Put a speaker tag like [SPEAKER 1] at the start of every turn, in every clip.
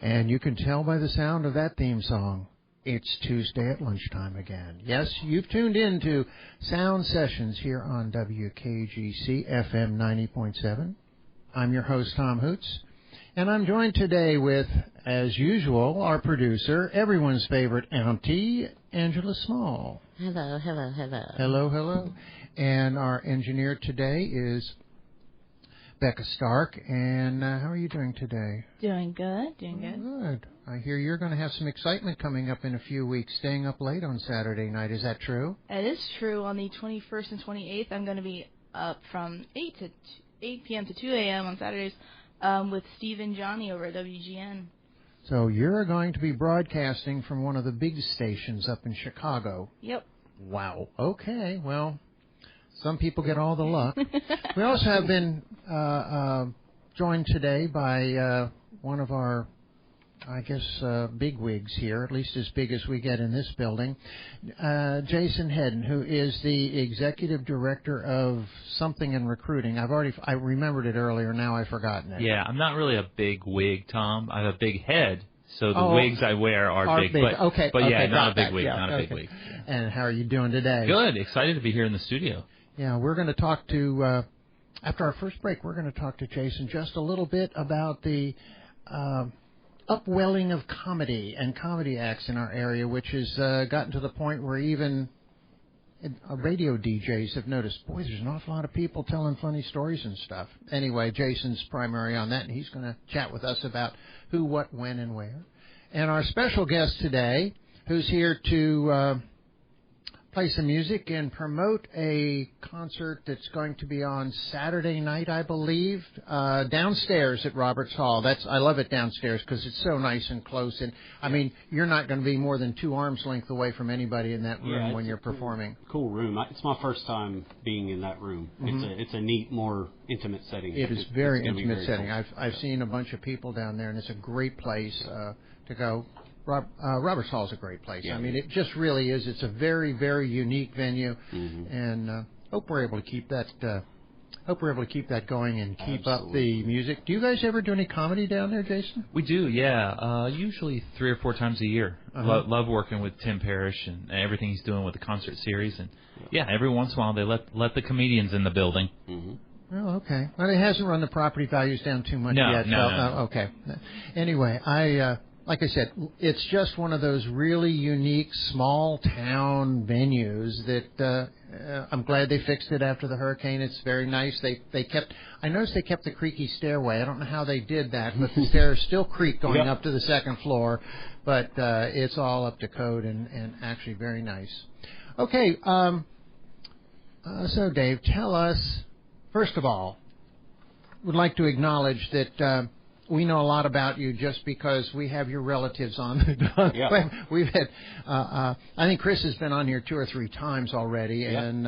[SPEAKER 1] And you can tell by the sound of that theme song, it's Tuesday at lunchtime again. Yes, you've tuned in to Sound Sessions here on WKGC FM 90.7. I'm your host, Tom Hoots, and I'm joined today with, as usual, our producer, everyone's favorite auntie, Angela Small.
[SPEAKER 2] Hello.
[SPEAKER 1] Hello, hello. And our engineer today is Becca Stark. And how are you doing today?
[SPEAKER 2] Doing good.
[SPEAKER 1] Good. I hear you're going to have some excitement coming up in a few weeks, staying up late on Saturday night. Is that true?
[SPEAKER 3] It is true. On the 21st and 28th, I'm going to be up from 8 p.m. to 2 a.m. on Saturdays with Steve and Johnny over at WGN.
[SPEAKER 1] So you're going to be broadcasting from one of the big stations up in Chicago.
[SPEAKER 3] Yep.
[SPEAKER 1] Wow. Okay. Well, some people get all the luck. We also have been joined today by one of our, I guess, bigwigs here, at least as big as we get in this building, Jason Heddon, who is the executive director of something in recruiting. I remembered it earlier. Now I've forgotten it.
[SPEAKER 4] Yeah, I'm not really a big wig, Tom. I have a big head, so the wigs I wear are big. But yeah, not a big wig. Not a big wig.
[SPEAKER 1] And how are you doing today?
[SPEAKER 4] Good. Excited to be here in the studio.
[SPEAKER 1] Yeah, we're going to talk to, after our first break, we're going to talk to Jason just a little bit about the upwelling of comedy and comedy acts in our area, which has gotten to the point where even radio DJs have noticed, boy, there's an awful lot of people telling funny stories and stuff. Anyway, Jason's primary on that, and he's going to chat with us about who, what, when, and where. And our special guest today, who's here to play some music and promote a concert that's going to be on Saturday night, I believe, downstairs at Roberts Hall. I love it downstairs because it's so nice and close. And I mean, you're not going to be more than 2 arms length away from anybody in that room when you're performing.
[SPEAKER 5] Cool room. It's my first time being in that room. Mm-hmm. It's a neat, more intimate setting.
[SPEAKER 1] It is very intimate setting. Cool. I've seen a bunch of people down there, and it's a great place to go. Roberts Hall is a great place. Yeah. I mean, it just really is. It's a very, very unique venue, and hope we're able to keep that. Going and keep up the music. Do you guys ever do any comedy down there, Jason?
[SPEAKER 4] We do, yeah. Usually 3 or 4 times a year. Love working with Tim Parrish and everything he's doing with the concert series, and every once in a while they let the comedians in the building.
[SPEAKER 1] Oh, okay. Well, it hasn't run the property values down too much yet.
[SPEAKER 4] No.
[SPEAKER 1] Okay. Anyway, like I said, it's just one of those really unique small town venues that I'm glad they fixed it after the hurricane. It's very nice. I noticed they kept the creaky stairway. I don't know how they did that, but the stairs still creak going up to the second floor. But it's all up to code and actually very nice. Okay, so Dave, tell us, first of all, would like to acknowledge that we know a lot about you just because we have your relatives on the We've had, I think Chris has been on here 2 or 3 times already, and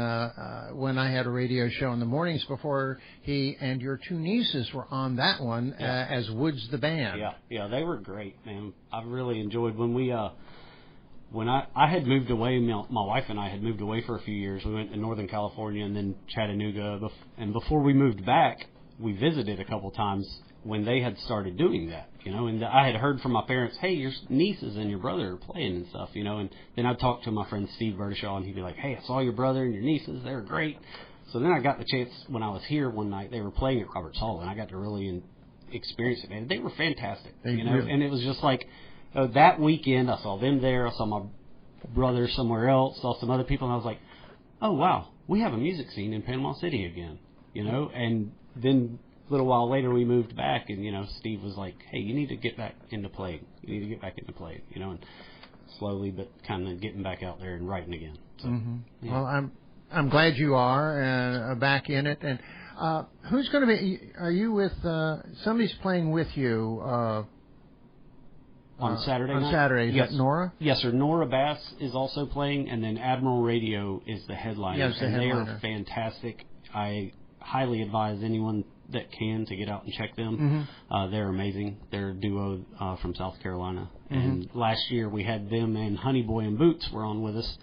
[SPEAKER 1] when I had a radio show in the mornings before, he and your 2 nieces were on that one as Woods the band.
[SPEAKER 5] Yeah, they were great, man. I really enjoyed when I had moved away. My wife and I had moved away for a few years. We went to Northern California and then Chattanooga, and before we moved back, we visited a couple times when they had started doing that, and I had heard from my parents, hey, your nieces and your brother are playing and stuff, and then I'd talk to my friend Steve Bertishaw, and he'd be like, hey, I saw your brother and your nieces, they were great. So then I got the chance, when I was here one night, they were playing at Roberts Hall, and I got to really experience it, man. They were fantastic, and it was just like, that weekend, I saw them there, I saw my brother somewhere else, saw some other people, and I was like, oh, wow, we have a music scene in Panama City again, and then a little while later, we moved back, and, Steve was like, hey, you need to get back into playing. And slowly but kind of getting back out there and writing again. So,
[SPEAKER 1] Well, I'm glad you are back in it. And who's going to be, are you with, somebody's playing with you
[SPEAKER 5] on Saturday night?
[SPEAKER 1] On Saturday. Is that Nora?
[SPEAKER 5] Yes, sir. Nora Bass is also playing, and then Admiral Radio is the headliner.
[SPEAKER 1] Yes,
[SPEAKER 5] They are fantastic. I highly advise anyone that can to get out and check them. They're amazing. They're a duo from South Carolina. And last year we had them and Honey Boy and Boots were on with us.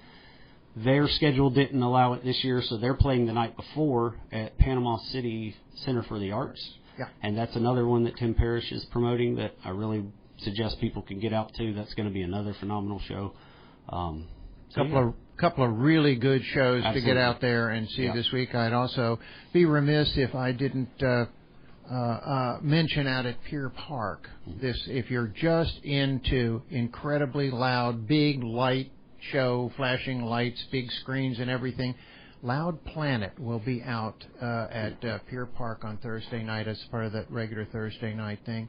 [SPEAKER 5] Their schedule didn't allow it this year, so they're playing the night before at Panama City Center for the Arts.
[SPEAKER 1] Yeah.
[SPEAKER 5] And that's another one that Tim Parrish is promoting that I really suggest people can get out to. That's going to be another phenomenal show.
[SPEAKER 1] Couple of really good shows
[SPEAKER 5] Absolutely.
[SPEAKER 1] to get out there and see this week. I'd also be remiss if I didn't mention out at Pier Park. This, if you're just into incredibly loud, big light show, flashing lights, big screens and everything, Loud Planet will be out at Pier Park on Thursday night as part of that regular Thursday night thing.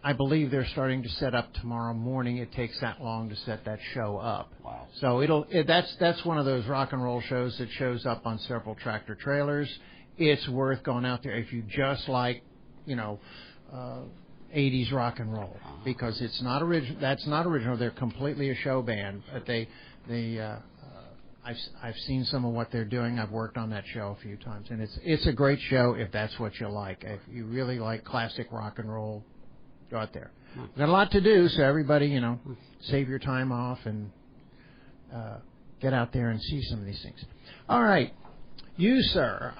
[SPEAKER 1] I believe they're starting to set up tomorrow morning. It takes that long to set that show up.
[SPEAKER 5] Wow.
[SPEAKER 1] So that's one of those rock and roll shows that shows up on several tractor trailers. It's worth going out there if you just like, 80s rock and roll, because it's not original. That's not original. They're completely a show band, but I've seen some of what they're doing. I've worked on that show a few times, and it's a great show if that's what you like. If you really like classic rock and roll, go out there. We've got a lot to do, so everybody, save your time off and get out there and see some of these things. All right. You, sir,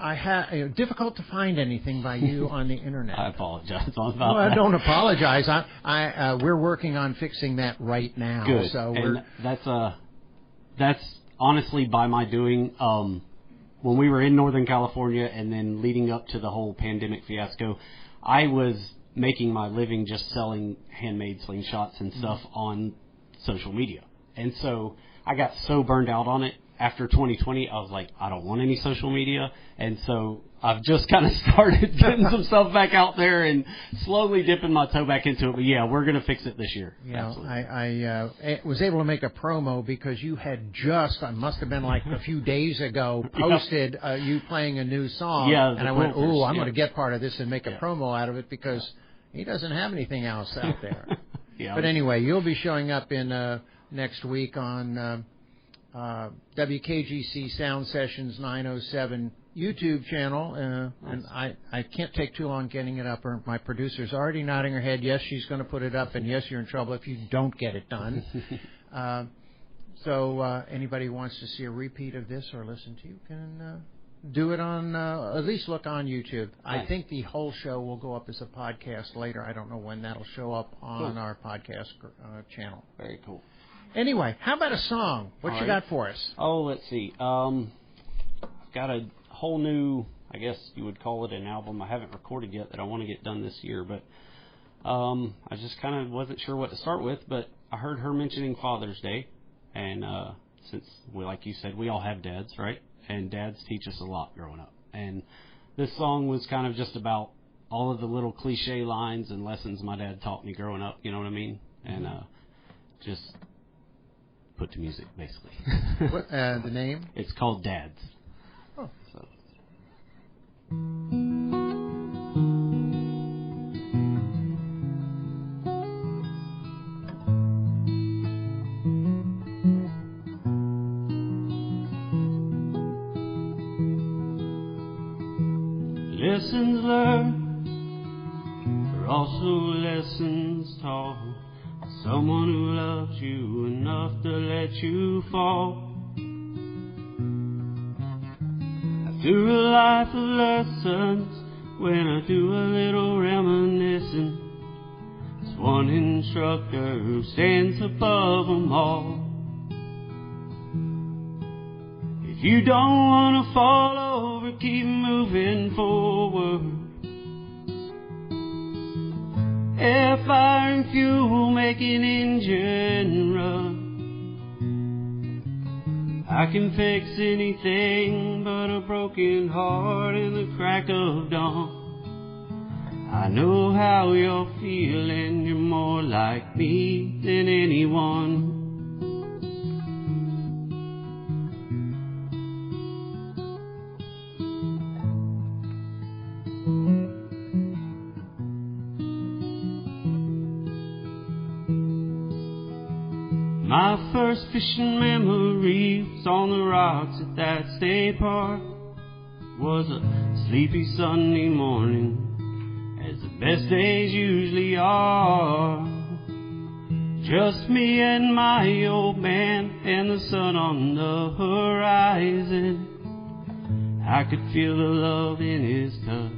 [SPEAKER 1] difficult to find anything by you on the internet.
[SPEAKER 5] I apologize about that.
[SPEAKER 1] Well, don't apologize. We're working on fixing that right now.
[SPEAKER 5] Good.
[SPEAKER 1] So
[SPEAKER 5] that's honestly by my doing. When we were in Northern California and then leading up to the whole pandemic fiasco, I was making my living just selling handmade slingshots and stuff on social media. And so I got so burned out on it. After 2020, I was like, I don't want any social media. And so I've just kind of started getting some stuff back out there and slowly dipping my toe back into it. But, yeah, we're going to fix it this year.
[SPEAKER 1] I was able to make a promo because you had I must have been like a few days ago, posted you playing a new song.
[SPEAKER 5] Yeah,
[SPEAKER 1] and I went, I'm going to get part of this and make a promo out of it because he doesn't have anything else out there. But anyway, you'll be showing up in next week on WKGC Sound Sessions 907 YouTube channel, and I can't take too long getting it up. My producer's already nodding her head. Yes, she's going to put it up, and yes, you're in trouble if you don't get it done. So anybody who wants to see a repeat of this or listen to you can do it on, at least look on YouTube. I think the whole show will go up as a podcast later. I don't know when that'll show up on our podcast channel.
[SPEAKER 5] Very cool.
[SPEAKER 1] Anyway, how about a song? What you got for us?
[SPEAKER 5] Oh, let's see. I've got a whole new, I guess you would call it an album I haven't recorded yet that I want to get done this year, but I just kind of wasn't sure what to start with, but I heard her mentioning Father's Day, and since, like you said, we all have dads, right? And dads teach us a lot growing up. And this song was kind of just about all of the little cliche lines and lessons my dad taught me growing up, you know what I mean? And just put to music, basically.
[SPEAKER 1] What, the name?
[SPEAKER 5] It's called Dads.
[SPEAKER 1] Oh.
[SPEAKER 5] So. Lessons learned are also lessons taught. Someone who loves you enough to let you fall. After a life of lessons, when I do a little reminiscing, there's one instructor who stands above them all. If you don't want to fall over, keep moving forward. Air, fire, and fuel make an engine run. I can fix anything but a broken heart in the crack of dawn. I know how you're feeling, you're more like me than anyone. My first fishing memory was on the rocks at that state park. It was a sleepy Sunday morning, as the best days usually are. Just me and my old man and the sun on the horizon. I could feel the love in his touch,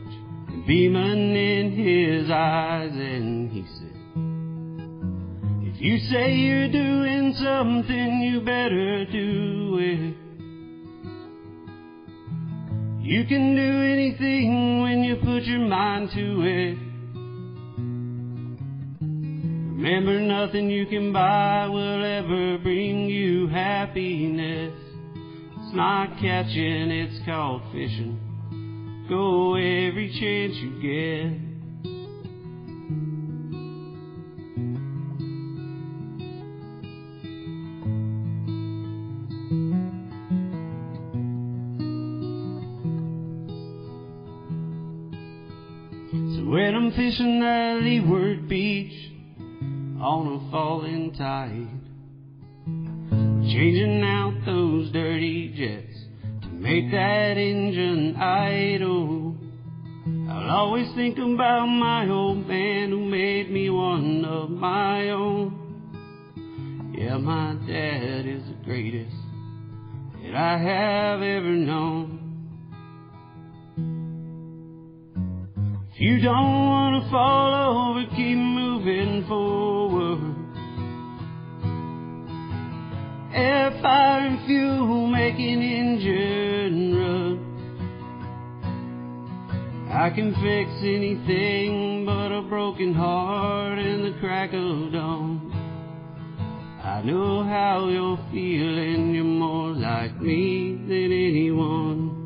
[SPEAKER 5] and beaming in his eyes, and he said, you say you're doing something, you better do it. You can do anything when you put your mind to it. Remember, nothing you can buy will ever bring you happiness. It's not catching, it's called fishing. Go every chance you get. So when I'm fishing that leeward beach on a falling tide, changing out those dirty jets to make that engine idle, I'll always think about my old man who made me one of my own. Yeah, my dad is the greatest that I have ever known. If you don't want to fall over, keep moving forward. Air, fire, and fuel make an engine run. I can fix anything but a broken heart and the crack of dawn. I know how you're feeling, you're more like me than anyone.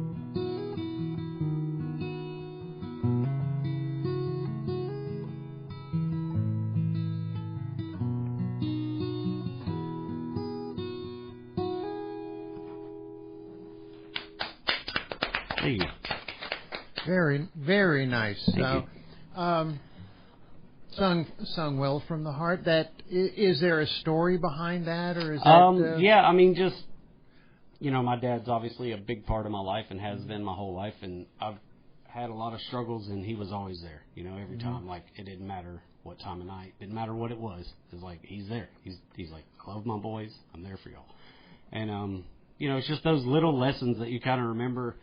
[SPEAKER 5] Thank you.
[SPEAKER 1] Very, very nice.
[SPEAKER 5] Thank you.
[SPEAKER 1] Sung well from the heart. That is there a story behind that, or is that?
[SPEAKER 5] Yeah, I mean, just my dad's obviously a big part of my life and has been my whole life, and I've had a lot of struggles, and he was always there. Every time, like it didn't matter what time of night, didn't matter what it was. It's like he's there. He's like, I love my boys. I'm there for y'all. And it's just those little lessons that you kind of remember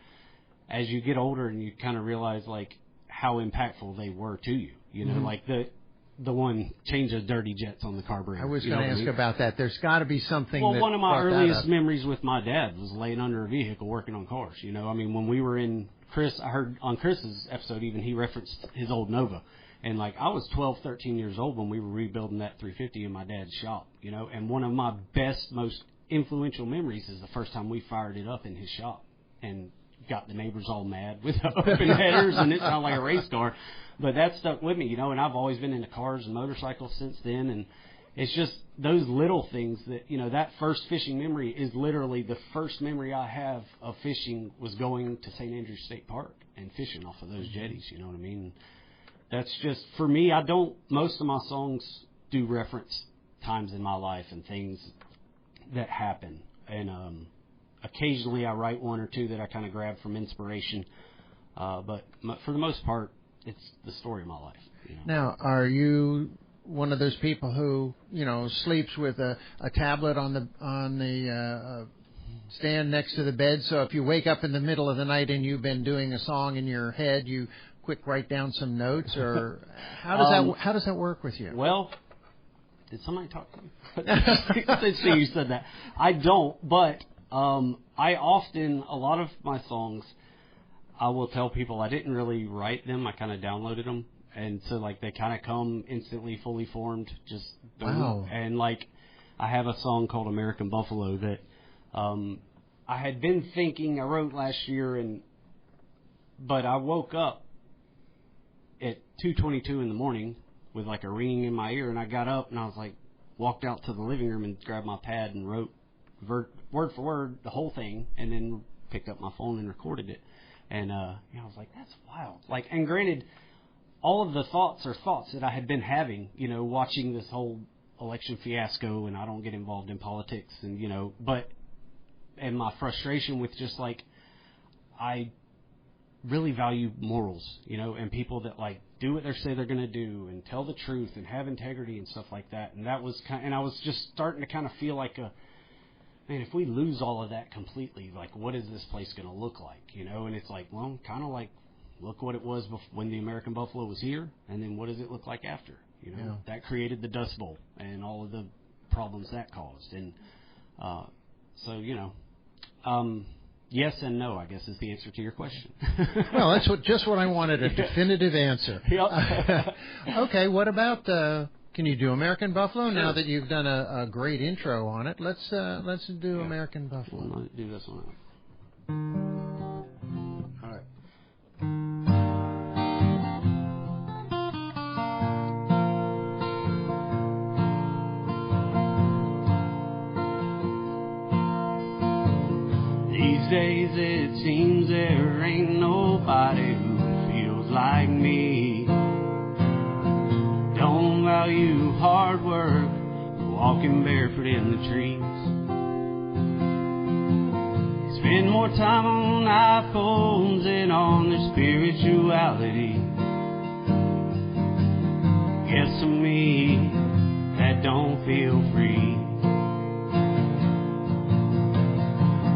[SPEAKER 5] as you get older, and you kind of realize like how impactful they were to you. Like the one change of dirty jets on the carburetor.
[SPEAKER 1] I was going to ask about that. There's got to be something.
[SPEAKER 5] Well,
[SPEAKER 1] that
[SPEAKER 5] one of my
[SPEAKER 1] brought that
[SPEAKER 5] earliest
[SPEAKER 1] up.
[SPEAKER 5] memories with my dad was laying under a vehicle working on cars. I mean, when we were in Chris, I heard on Chris's episode even he referenced his old Nova. And like I was 12, 13 years old when we were rebuilding that 350 in my dad's shop, and one of my best, most influential memories is the first time we fired it up in his shop and got the neighbors all mad with open headers and it sounded like a race car. But that stuck with me, and I've always been into cars and motorcycles since then. And it's just those little things that, that first fishing memory is literally the first memory I have of fishing was going to St. Andrews State Park and fishing off of those jetties, you know what I mean? That's just, for me, most of my songs do reference times in my life and things that happen. And occasionally I write one or two that I kind of grab from inspiration. But for the most part, it's the story of my life.
[SPEAKER 1] Now, are you one of those people who sleeps with a tablet on the stand next to the bed? So if you wake up in the middle of the night and you've been doing a song in your head, you quick write down some notes, or how does that work with you?
[SPEAKER 5] Well, did somebody talk to you? Let's see, you said that. I don't, but I often, a lot of my songs, I will tell people I didn't really write them. I kind of downloaded them. And so, like, they kind of come instantly fully formed. Just boom.
[SPEAKER 1] Wow.
[SPEAKER 5] And, like, I have a song called American Buffalo that I had been thinking I wrote last year, but I woke up at 2:22 in the morning with, like, a ringing in my ear. And I got up and I was, like, walked out to the living room and grabbed my pad and wrote word for word the whole thing, and then picked up my phone and recorded it. And I was like, that's wild. Like, and granted, all of the thoughts are thoughts that I had been having, watching this whole election fiasco, and I don't get involved in politics, and and my frustration with just like, I really value morals, and people that like do what they say they're going to do and tell the truth and have integrity and stuff like that. And that was and I was just starting to kind of feel like man, if we lose all of that completely, like, what is this place going to look like, And it's like, well, kind of like, look what it was when the American Buffalo was here, and then what does it look like after, that created the Dust Bowl and all of the problems that caused. And yes and no, I guess, is the answer to your question.
[SPEAKER 1] Well, that's just what I wanted, a definitive answer. Okay, what about can you do American Buffalo? Sure. Now that you've done a great intro on it, let's do American Buffalo.
[SPEAKER 5] Let's do this one out. All right. These days it seems there ain't nobody who feels like me. Don't value hard work, walking barefoot in the trees. Spend more time on iPhones than on their spirituality. Guess to me, that don't feel free.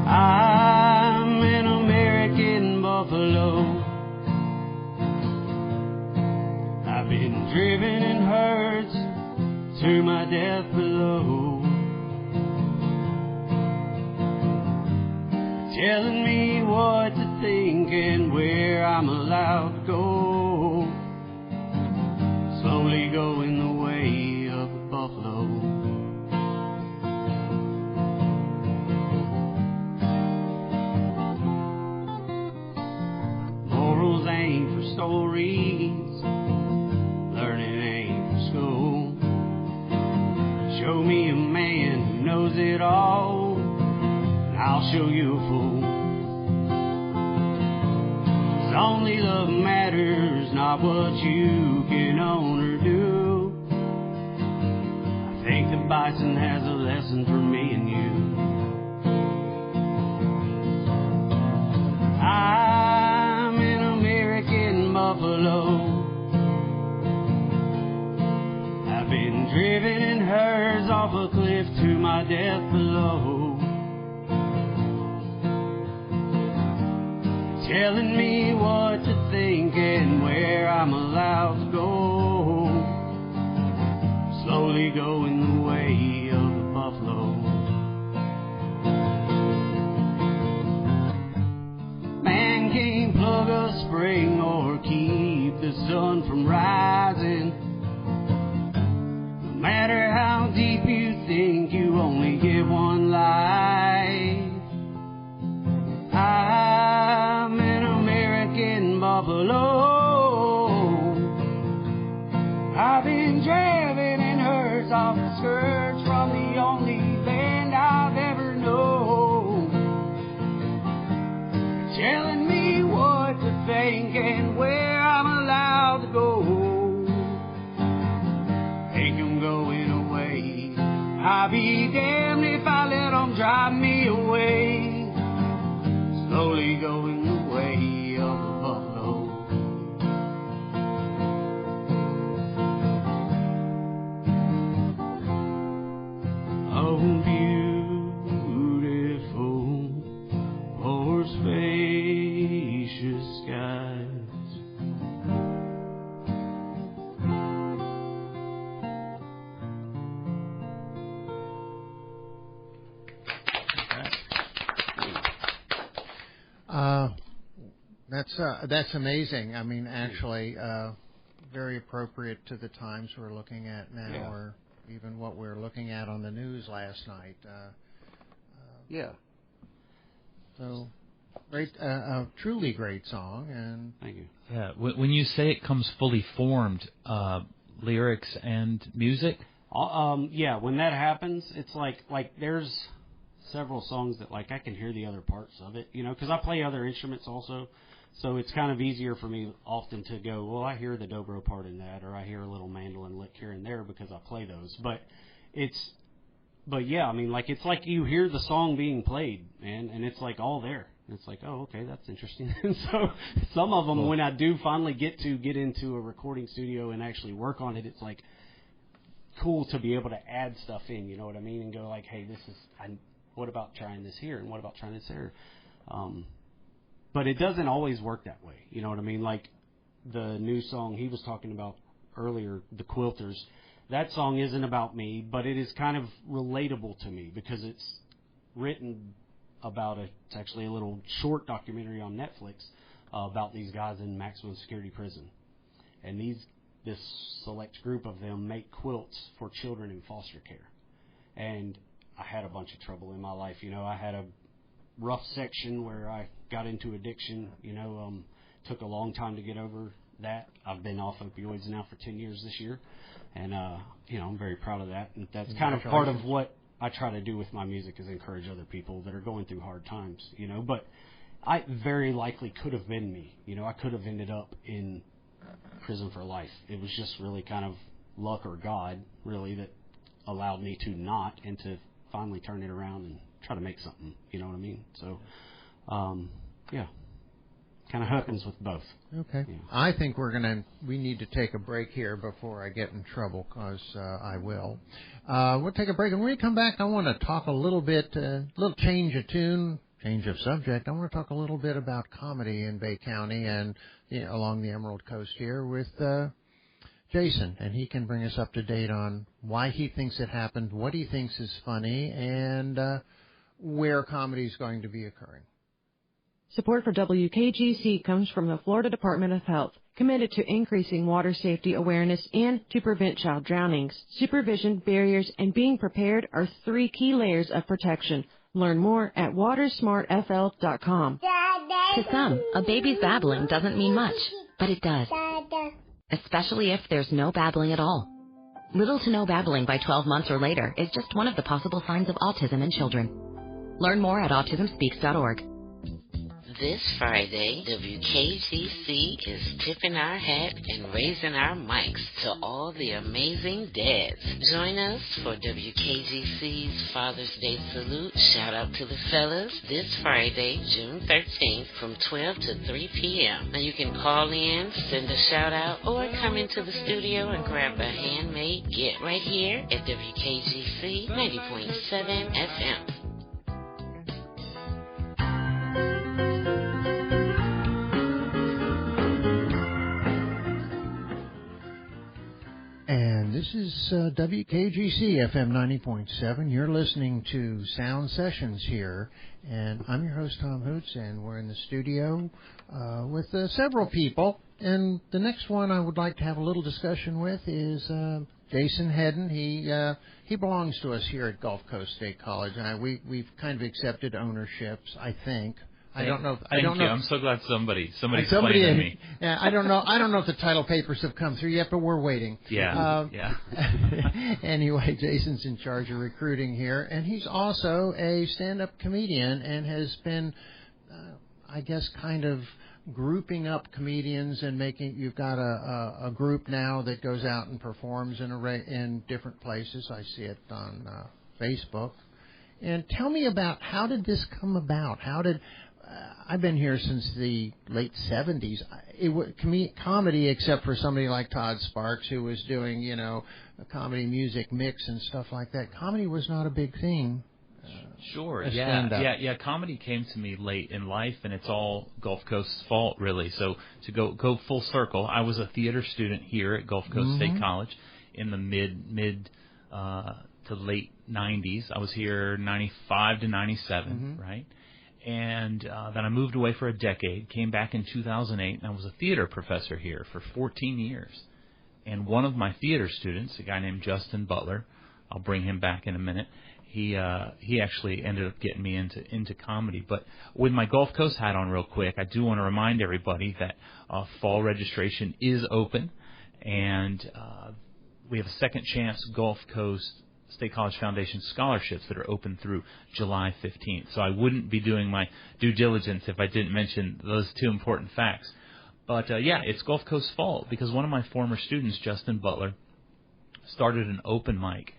[SPEAKER 5] I'm an American buffalo. I've been driven in herds to my death below, telling me what to think and where I'm allowed to go. Slowly going the way of the buffalo. Morals ain't for stories, learning ain't for school. Show me a man who knows it all, and I'll show you a fool. 'Cause only love matters, not what you can own or do. I think the bison has a lesson for me and you. I'm an American buffalo. I've been driven in herds off a cliff to my death below, telling me what to think and where I'm allowed to go. Slowly going the way of the buffalo. Man can't plug a spring or keep the sun from rising. No matter how deep you think, you only get one life. I'm an American buffalo. I've been driven in herds off the skirts from the only land I've ever known, telling me what to think and where I'm allowed to go. Think I'm going away. I'll be damned if I let them drive me away. Slowly going the way of the buffalo. Oh, beautiful, o'er spacious skies.
[SPEAKER 1] That's amazing. I mean, actually, very appropriate to the times we're looking at now, or even what we're looking at on the news last night. So, great, truly great song, and
[SPEAKER 5] Thank you.
[SPEAKER 4] Yeah, when you say it comes fully formed, lyrics and music.
[SPEAKER 5] When that happens, it's like there's several songs that like I can hear the other parts of it, because I play other instruments also. So it's kind of easier for me often to go, well, I hear the dobro part in that, or I hear a little mandolin lick here and there because I play those. But yeah, I mean, like, it's like you hear the song being played, man, and it's like all there. And it's like, oh, okay, that's interesting. And so some of them, when I do finally get into a recording studio and actually work on it, it's like cool to be able to add stuff in, you know what I mean? And go like, hey, what about trying this here? And what about trying this there? But it doesn't always work that way. You know what I mean? Like the new song he was talking about earlier, The Quilters. That song isn't about me, but it is kind of relatable to me because it's written about it's actually a little short documentary on Netflix about these guys in maximum security prison. And this select group of them make quilts for children in foster care. And I had a bunch of trouble in my life. I had a rough section where I got into addiction. Took a long time to get over that. I've been off opioids now for 10 years this year. And, I'm very proud of that. And that's kind of part of what I try to do with my music is encourage other people that are going through hard times, But I very likely could have been me. I could have ended up in prison for life. It was just really kind of luck or God, really, that allowed me to not and to finally turn it around and try to make something. You know what I mean? So, kind of happens with both.
[SPEAKER 1] Okay. Yeah. I think we need to take a break here before I get in trouble, because I will. We'll take a break, and when we come back, I want to talk a little bit, little change of tune, change of subject. I want to talk a little bit about comedy in Bay County and along the Emerald Coast here with Jason, and he can bring us up to date on why he thinks it happened, what he thinks is funny, and where comedy is going to be occurring.
[SPEAKER 2] Support for WKGC comes from the Florida Department of Health, committed to increasing water safety awareness and to prevent child drownings. Supervision, barriers, and being prepared are 3 key layers of protection. Learn more at watersmartfl.com.
[SPEAKER 6] To some, a baby's babbling doesn't mean much, but it does. Especially if there's no babbling at all. Little to no babbling by 12 months or later is just one of the possible signs of autism in children. Learn more at autismspeaks.org.
[SPEAKER 7] This Friday, WKGC is tipping our hat and raising our mics to all the amazing dads. Join us for WKGC's Father's Day Salute. Shout out to the fellas this Friday, June 13th from 12 to 3 p.m. Now you can call in, send a shout out, or come into the studio and grab a handmade gift right here at WKGC 90.7 FM.
[SPEAKER 1] And this is WKGC FM 90.7. You're listening to Sound Sessions here, and I'm your host, Tom Hoots, and we're in the studio with several people. And the next one I would like to have a little discussion with is Jason Heddon. He belongs to us here at Gulf Coast State College. We've kind of accepted ownerships, I think. I don't know.
[SPEAKER 4] I'm so glad somebody explained to me.
[SPEAKER 1] Yeah, I don't know if the title papers have come through yet, but we're waiting.
[SPEAKER 4] Yeah.
[SPEAKER 1] Anyway, Jason's in charge of recruiting here, and he's also a stand-up comedian and has been, I guess, kind of grouping up comedians and making. You've got a group now that goes out and performs in different places. I see it on Facebook. And tell me about how did this come about? I've been here since the late 70s. Comedy, except for somebody like Todd Sparks, who was doing, a comedy music mix and stuff like that. Comedy was not a big thing.
[SPEAKER 4] Sure. Yeah. Comedy came to me late in life, and it's all Gulf Coast's fault, really. So to go full circle, I was a theater student here at Gulf Coast State College in the mid to late 90s. I was here 95 to 97, right? And then I moved away for a decade, came back in 2008, and I was a theater professor here for 14 years. And one of my theater students, a guy named Justin Butler, I'll bring him back in a minute, he actually ended up getting me into comedy. But with my Gulf Coast hat on real quick, I do want to remind everybody that fall registration is open, and we have a second chance Gulf Coast State College Foundation scholarships that are open through July 15th. So I wouldn't be doing my due diligence if I didn't mention those 2 important facts. But, it's Gulf Coast's fault because one of my former students, Justin Butler, started an open mic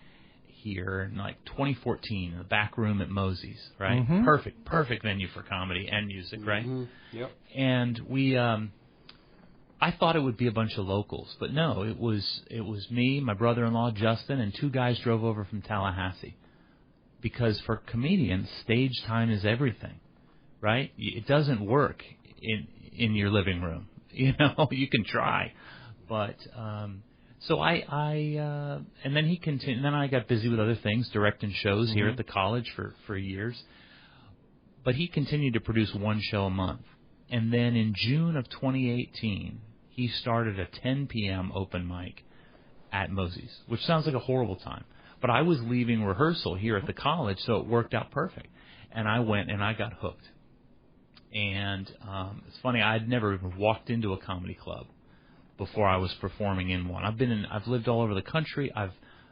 [SPEAKER 4] here in 2014 in the back room at Mosey's, right? Perfect venue for comedy and music, right?
[SPEAKER 5] Yep.
[SPEAKER 4] And we I thought it would be a bunch of locals, but no, it was me, my brother-in-law Justin, and 2 guys drove over from Tallahassee. Because for comedians, stage time is everything, right? It doesn't work in your living room. You can try, but So and then he continued. And then I got busy with other things, directing shows here at the college for years. But he continued to produce one show a month. And then in June of 2018, he started a 10 p.m. open mic at Mosey's, which sounds like a horrible time. But I was leaving rehearsal here at the college, so it worked out perfect. And I went and I got hooked. And it's funny, I'd never even walked into a comedy club before I was performing in one. I've lived all over the country.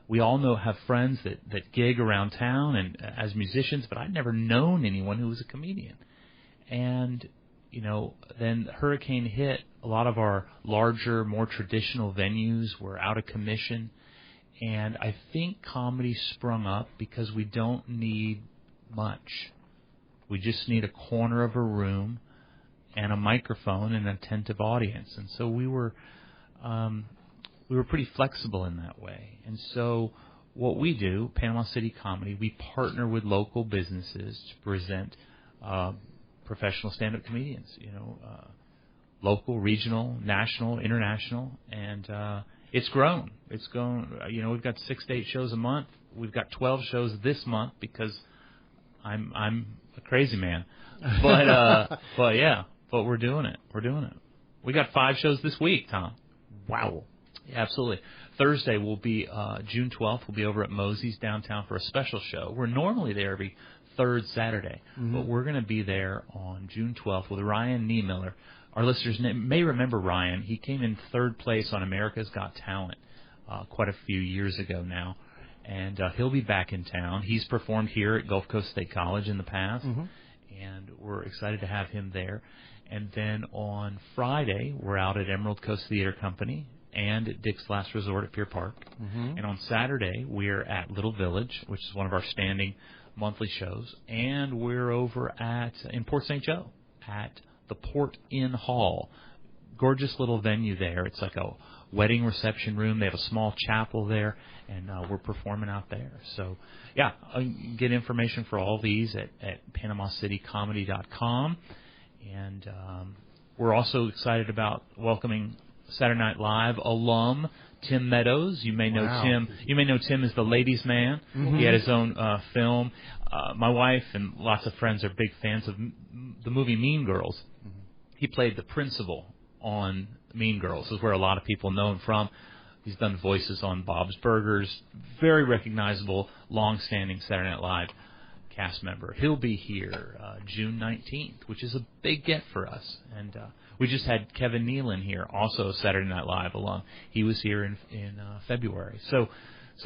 [SPEAKER 4] We all have friends that gig around town and as musicians, but I'd never known anyone who was a comedian. And then hurricane hit. A lot of our larger, more traditional venues were out of commission. And I think comedy sprung up because we don't need much. We just need a corner of a room and a microphone and an attentive audience. And so we were pretty flexible in that way. And so what we do, Panama City Comedy, we partner with local businesses to present professional stand-up comedians, local, regional, national, international, and it's grown. It's grown. We've got 6 to 8 shows a month. We've got 12 shows this month because I'm a crazy man. But but we're doing it. We got 5 shows this week, Tom.
[SPEAKER 1] Wow.
[SPEAKER 4] Yeah, absolutely. Thursday will be June 12th. We'll be over at Mosey's downtown for a special show. We're normally there every third Saturday, but we're going to be there on June 12th with Ryan Niemiller. Our listeners may remember Ryan. He came in 3rd place on America's Got Talent quite a few years ago now, and he'll be back in town. He's performed here at Gulf Coast State College in the past, and we're excited to have him there. And then on Friday, we're out at Emerald Coast Theater Company and at Dick's Last Resort at Pier Park. And on Saturday, we're at Little Village, which is one of our standing monthly shows, and we're over in Port St. Joe at the Port Inn Hall. Gorgeous little venue there. It's like a wedding reception room. They have a small chapel there, and we're performing out there. So, yeah, get information for all these at PanamaCityComedy.com. And we're also excited about welcoming Saturday Night Live alum Tim Meadows. You may know Tim. You may know Tim as the ladies' man. He had his own film. My wife and lots of friends are big fans of the movie Mean Girls. He played the principal on Mean Girls. This is where a lot of people know him from. He's done voices on Bob's Burgers. Very recognizable, long-standing Saturday Night Live cast member. He'll be here June 19th, which is a big get for us. And we just had Kevin Nealon here, also Saturday Night Live alum. He was here in February. So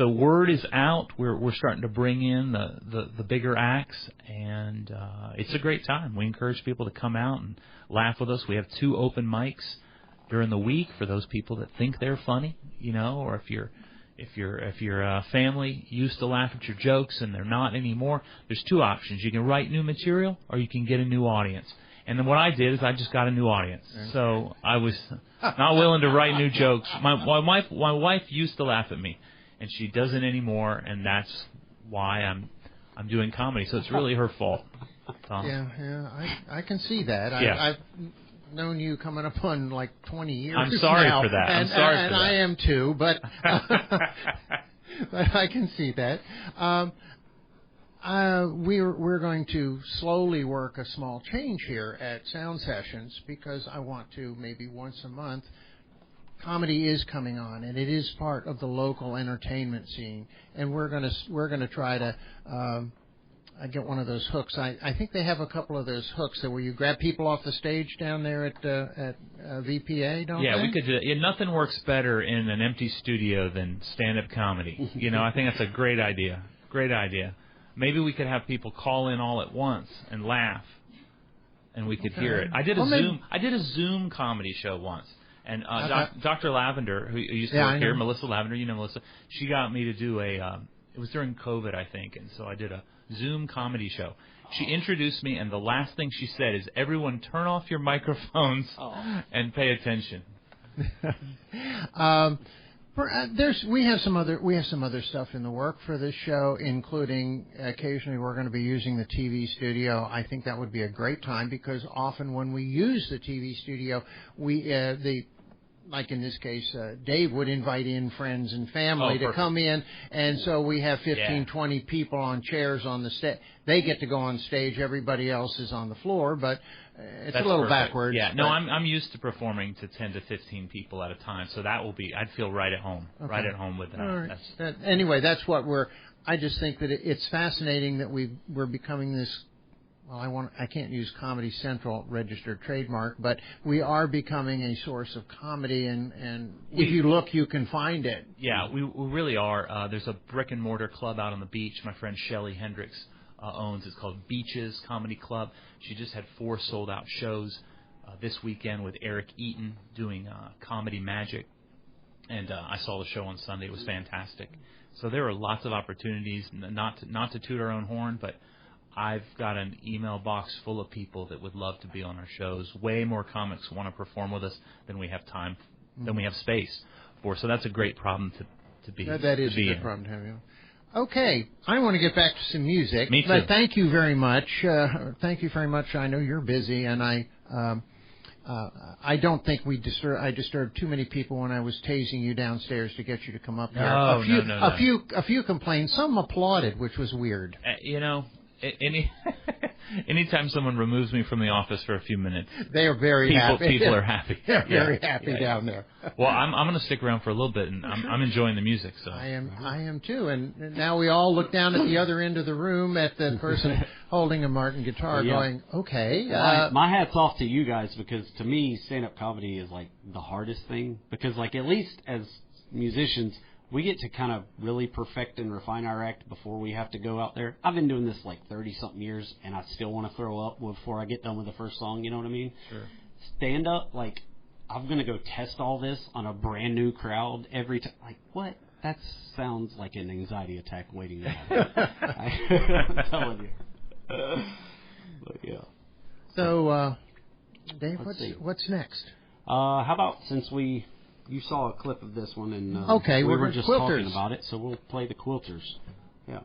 [SPEAKER 4] word is out. We're starting to bring in the bigger acts, and it's a great time. We encourage people to come out and laugh with us. We have 2 open mics during the week for those people that think they're funny, or if your family used to laugh at your jokes and they're not anymore. There's 2 options. You can write new material, or you can get a new audience. And then what I did is I just got a new audience. So I was not willing to write new jokes. My wife used to laugh at me, and she doesn't anymore, and that's why I'm doing comedy. So it's really her fault, Tom.
[SPEAKER 1] Yeah, I can see that.
[SPEAKER 4] Yeah.
[SPEAKER 1] I've known you coming up on like 20 years.
[SPEAKER 4] I'm sorry
[SPEAKER 1] now,
[SPEAKER 4] for that.
[SPEAKER 1] And I am too, but but I can see that. We're going to slowly work a small change here at Sound Sessions because I want to maybe once a month. Comedy is coming on, and it is part of the local entertainment scene. And we're gonna try to get one of those hooks. I think they have a couple of those hooks where you grab people off the stage down there at VPA, don't they?
[SPEAKER 4] Yeah, we could do that. Yeah, nothing works better in an empty studio than stand-up comedy. I think that's a great idea. Great idea. Maybe we could have people call in all at once and laugh, and we could hear it. I did a Zoom comedy show once. And Dr. Lavender, who used to work here, Melissa Lavender, Melissa, she got me to do it was during COVID, I think, and so I did a Zoom comedy show. She introduced me, and the last thing she said is, "Everyone turn off your microphones and pay attention."
[SPEAKER 1] We have some other stuff in the work for this show, including occasionally we're going to be using the TV studio. I think that would be a great time because often when we use the TV studio, like in this case, Dave would invite in friends and family to come in, and so we have 15, 20 people on chairs on the stage. They get to go on stage. Everybody else is on the floor, but it's a little backwards.
[SPEAKER 4] Yeah, no, I'm used to performing to 10 to 15 people at a time, so that will be, I'd feel right at home, right at home with that.
[SPEAKER 1] All right. Anyway, that's what I just think that it's fascinating that we're becoming this. Well, I can't use Comedy Central registered trademark, but we are becoming a source of comedy, and if you look, you can find it.
[SPEAKER 4] Yeah, we really are. There's a brick and mortar club out on the beach. My friend Shelly Hendricks owns. It's called Beaches Comedy Club. She just had 4 sold-out shows this weekend with Eric Eaton doing Comedy Magic, and I saw the show on Sunday. It was fantastic. So there are lots of opportunities, not to toot our own horn, but I've got an email box full of people that would love to be on our shows. Way more comics want to perform with us than we have time, than we have space for. So that's a great problem to be.
[SPEAKER 1] That is a good problem to have. Okay, I want to get back to some music.
[SPEAKER 4] Me too.
[SPEAKER 1] But thank you very much. Thank you very much. I know you're busy, and I don't think I disturbed too many people when I was tasing you downstairs to get you to come up here.
[SPEAKER 4] No.
[SPEAKER 1] A few complained. Some applauded, which was weird.
[SPEAKER 4] Anytime someone removes me from the office for a few minutes,
[SPEAKER 1] they are very happy.
[SPEAKER 4] People are happy.
[SPEAKER 1] They're very happy down there.
[SPEAKER 4] Well, I'm going to stick around for a little bit, and I'm enjoying the music. So
[SPEAKER 1] I am too. And now we all look down at the other end of the room at the person holding a Martin guitar, going, "Okay."
[SPEAKER 5] My hat's off to you guys, because to me, stand-up comedy is like the hardest thing, because like at least as musicians, we get to kind of really perfect and refine our act before we have to go out there. I've been doing this like 30-something years, and I still want to throw up before I get done with the first song, you know what I mean?
[SPEAKER 4] Sure.
[SPEAKER 5] Stand-up, like, I'm going to go test all this on a brand-new crowd every time. Like, what? That sounds like an anxiety attack waiting to happen. I'm telling you. But, yeah.
[SPEAKER 1] So, Dave, what's next?
[SPEAKER 5] How about, since you saw a clip of this one, and
[SPEAKER 1] we
[SPEAKER 5] were just
[SPEAKER 1] Quilters.
[SPEAKER 5] talking about it, so we'll play the Quilters. Yeah.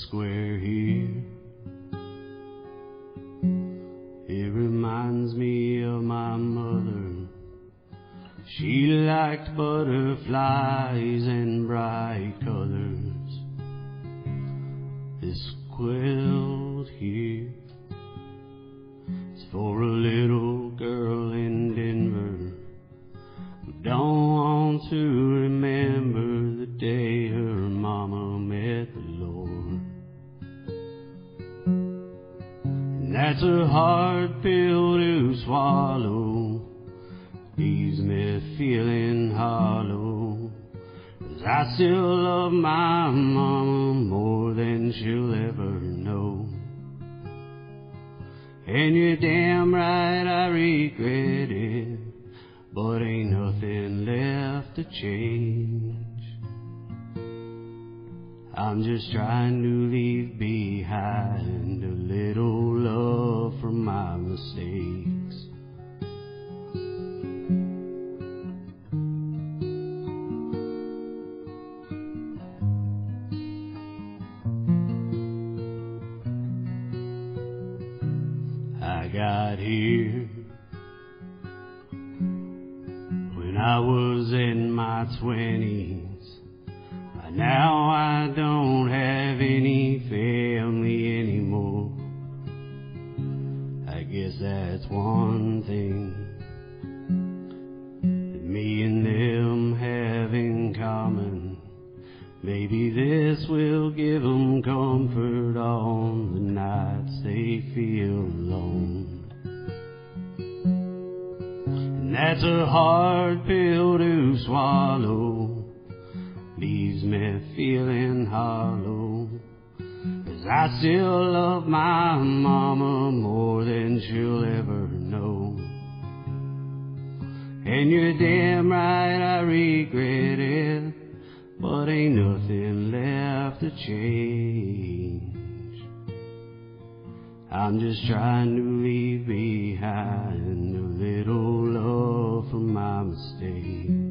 [SPEAKER 5] Square here, it reminds me of my mother. She liked butterflies and bright colors. This quilt here is for a little girl in Denver who don't want to remember the day her mama met the Lord. That's a hard pill to swallow, leaves me feeling hollow, 'cause I still love my mama more than she'll ever know. And you're damn right I regret it, but ain't nothing left to change. I'm just trying to leave behind a little love for my mistakes. I got here when I was in my 20s. Now I don't have any family anymore. I guess that's one thing that me and them have in common. Maybe this will give them comfort on the nights they feel alone. And that's a hard pill to swallow, leaves me feeling hollow, 'cause I still love my mama more than she'll ever know. And you're damn right I regret it, but ain't nothing left to change. I'm just trying to leave behind a little love for my mistakes.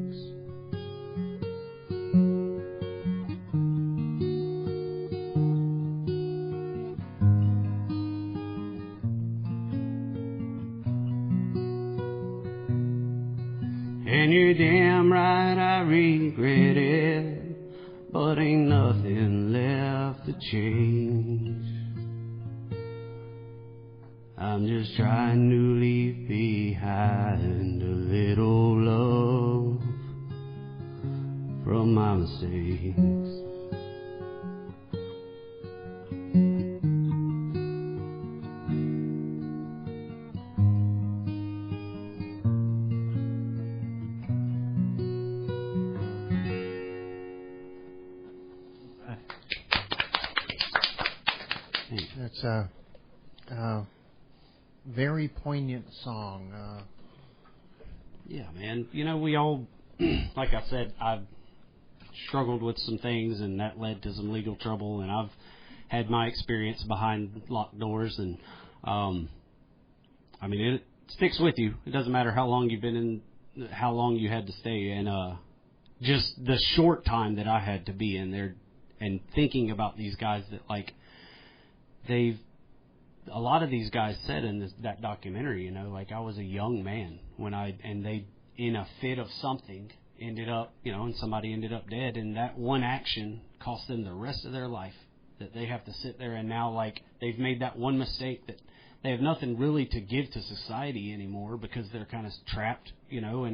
[SPEAKER 5] And you're damn right I regret it, but ain't nothing left to change. I'm just trying to leave behind a little love from my mistakes.
[SPEAKER 1] That's a very poignant song.
[SPEAKER 5] Yeah, man. You know, we all, like I said, I've struggled with some things, and that led to some legal trouble, and I've had my experience behind locked doors, and I mean, it sticks with you. It doesn't matter how long you've been in, how long you had to stay, and just the short time that I had to be in there, and thinking about these guys that, like, a lot of these guys said in that documentary, you know, like, I was a young man when they, in a fit of something, ended up, you know, and somebody ended up dead, and that one action cost them the rest of their life, that they have to sit there, and now, like, they've made that one mistake that they have nothing really to give to society anymore because they're kind of trapped, you know,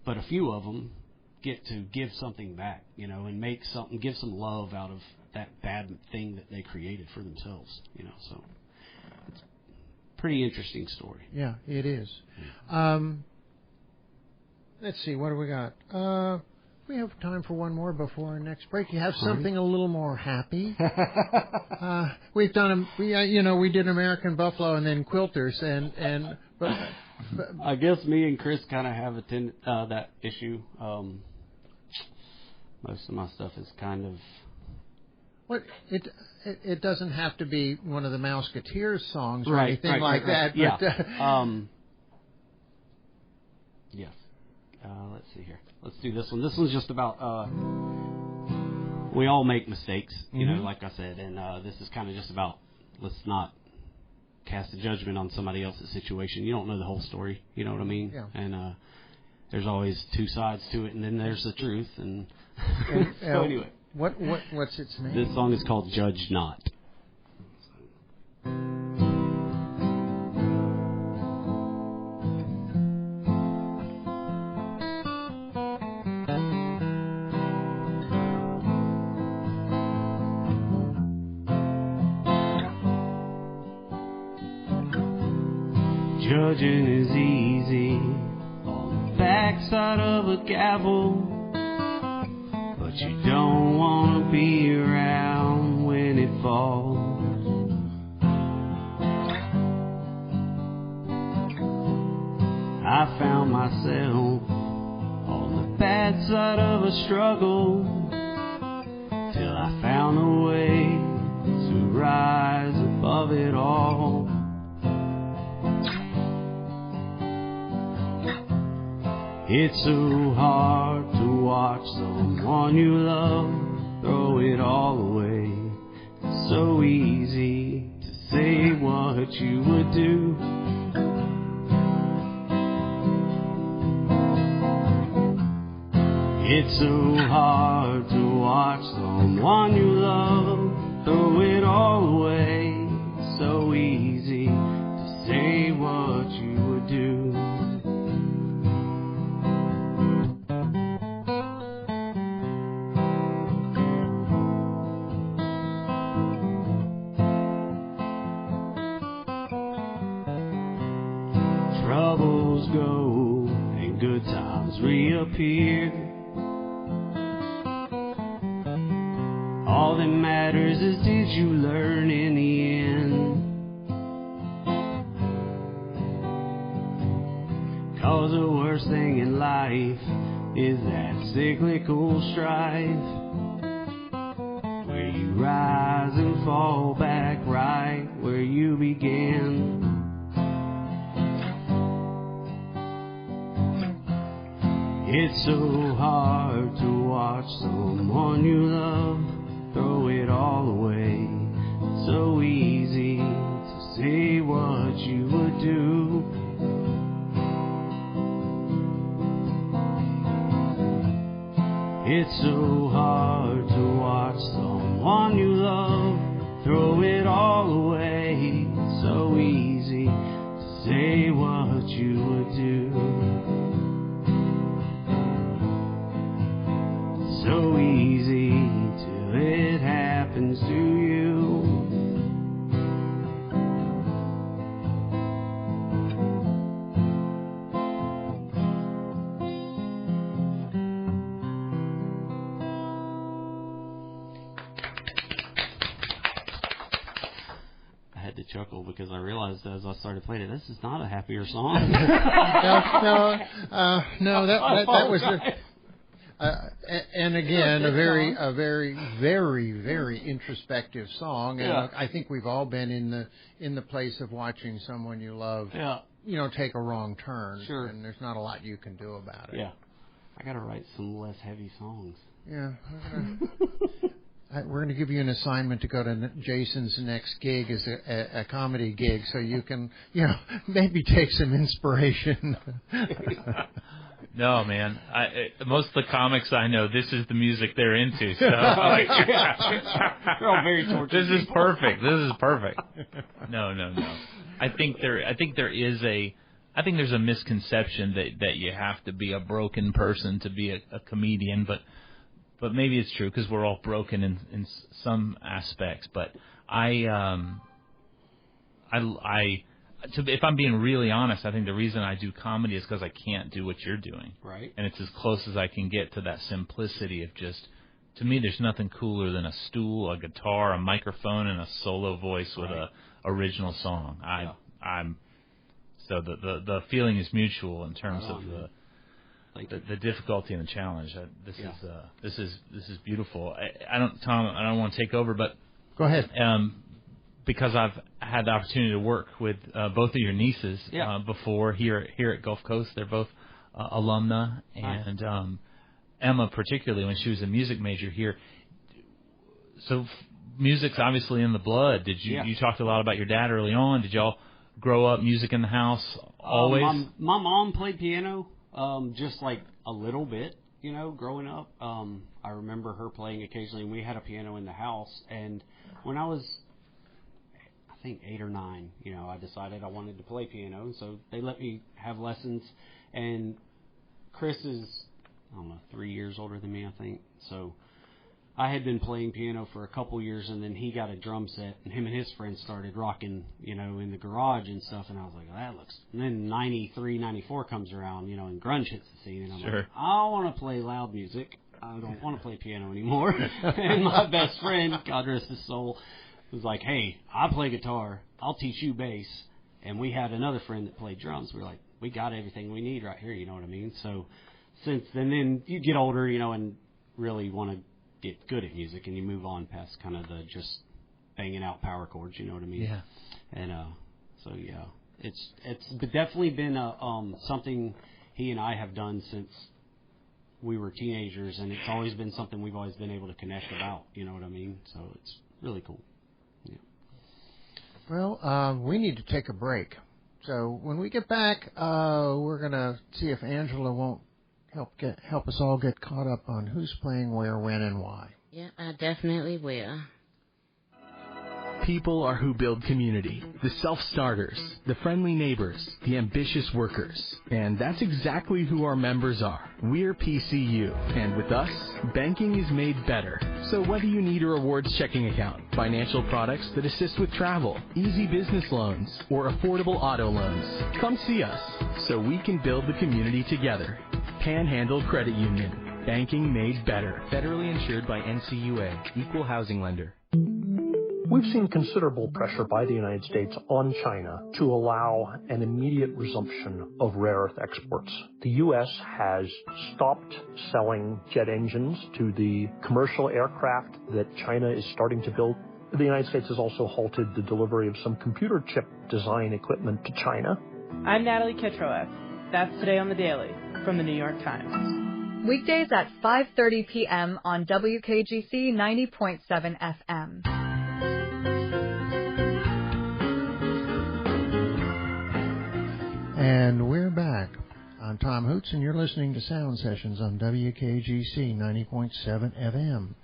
[SPEAKER 5] but a few of them get to give something back, you know, and give some love out of that bad thing that they created for themselves, you know, so it's a pretty interesting story.
[SPEAKER 1] Yeah, it is. Let's see, what do we got? We have time for one more before our next break. You have something a little more happy. We've done, we did American Buffalo and then Quilters, but
[SPEAKER 5] I guess me and Chris kind of have that issue. Most of my stuff is kind of.
[SPEAKER 1] What it doesn't have to be one of the Mouseketeers songs or
[SPEAKER 5] right,
[SPEAKER 1] anything like that.
[SPEAKER 5] Yeah.
[SPEAKER 1] But,
[SPEAKER 5] yes. Let's see here. Let's do this one. This one's just about. We all make mistakes, you know, like I said, and this is kind of just about. Let's not cast a judgment on somebody else's situation. You don't know the whole story. You know what I mean?
[SPEAKER 1] Yeah.
[SPEAKER 5] And there's always two sides to it, and then there's the truth. And so anyway.
[SPEAKER 1] What's its name?
[SPEAKER 5] This song is called Judge Not. Judging is easy on the backside of a gavel, but you don't want to be around when it falls. I found myself on the bad side of a struggle till I found a way to rise above it all. It's so hard to watch someone you love throw it all away. It's so easy to say what you would do. It's so hard to watch someone you love throw it all away. It's so easy to say what you would do. Troubles go and good times reappear. All that matters is, did you learn in the end? 'cause the worst thing in life is that cyclical strife, where you rise and fall back right where you began. It's so hard to watch someone you love throw it all away. It's so easy to say what you would do. It's so hard to watch someone you love throw it all away. It's so easy to say what you would do. So easy till it happens to you. I had to chuckle because I realized as I started playing it, this is not a happier song.
[SPEAKER 1] No, that was and again, a very, very introspective song. And
[SPEAKER 5] Yeah.
[SPEAKER 1] I think we've all been in the place of watching someone you love, take a wrong turn.
[SPEAKER 5] Sure.
[SPEAKER 1] And there's not a lot you can do about it.
[SPEAKER 5] Yeah. I got to write some less heavy songs.
[SPEAKER 1] Yeah. We're going to give you an assignment to go to Jason's next gig as a comedy gig, so you can, maybe take some inspiration.
[SPEAKER 4] No, man. Most of the comics I know, this is the music they're into. So
[SPEAKER 5] They're all very tortured.
[SPEAKER 4] This is perfect. This is perfect. No. I think there's a misconception that you have to be a broken person to be a comedian, but maybe it's true because we're all broken in some aspects. But if I'm being really honest, I think the reason I do comedy is because I can't do what you're doing.
[SPEAKER 5] Right.
[SPEAKER 4] And it's as close as I can get to that simplicity of just, to me, there's nothing cooler than a stool, a guitar, a microphone, and a solo voice with a original song. So the feeling is mutual in terms of the difficulty and the challenge. This is beautiful. Tom, I don't want to take over, but
[SPEAKER 1] go ahead.
[SPEAKER 4] Because I've had the opportunity to work with both of your nieces before here at Gulf Coast. They're both alumna, and Emma particularly when she was a music major here. So music's obviously in the blood. Did you talked a lot about your dad early on? Did y'all grow up music in the house always?
[SPEAKER 5] My mom played piano, just like a little bit, growing up. I remember her playing occasionally, and we had a piano in the house. And when I was, I think 8 or 9, I decided I wanted to play piano, and so they let me have lessons. And Chris is, 3 years older than me, I think. So I had been playing piano for a couple years, and then he got a drum set, and him and his friends started rocking, in the garage and stuff. And I was like, that looks. And then 93, 94 comes around, and grunge hits the scene, and I'm like, I want to play loud music. I don't want to play piano anymore. And my best friend, God rest his soul, was like, hey, I play guitar. I'll teach you bass. And we had another friend that played drums. We were like, we got everything we need right here, you know what I mean? So since then you get older, and really want to get good at music, and you move on past kind of the just banging out power chords, you know what I mean?
[SPEAKER 4] Yeah.
[SPEAKER 5] And it's definitely been something he and I have done since we were teenagers, and it's always been something we've always been able to connect about, you know what I mean? So it's really cool. Yeah.
[SPEAKER 1] Well, we need to take a break. So when we get back, we're going to see if Angela won't help us all get caught up on who's playing where, when, and why.
[SPEAKER 7] Yeah, I definitely will.
[SPEAKER 8] People are who build community. The self-starters, the friendly neighbors, the ambitious workers. And that's exactly who our members are. We're PCU. And with us, banking is made better. So whether you need a rewards checking account, financial products that assist with travel, easy business loans, or affordable auto loans, come see us so we can build the community together. Panhandle Credit Union. Banking made better. Federally insured by NCUA. Equal housing lender.
[SPEAKER 9] We've seen considerable pressure by the United States on China to allow an immediate resumption of rare earth exports. The U.S. has stopped selling jet engines to the commercial aircraft that China is starting to build. The United States has also halted the delivery of some computer chip design equipment to China.
[SPEAKER 10] I'm Natalie Kitroeff. That's Today on the Daily from the New York Times.
[SPEAKER 11] Weekdays at 5:30 p.m. on WKGC 90.7 FM.
[SPEAKER 1] And we're back. I'm Tom Hoots, and you're listening to Sound Sessions on WKGC 90.7 FM.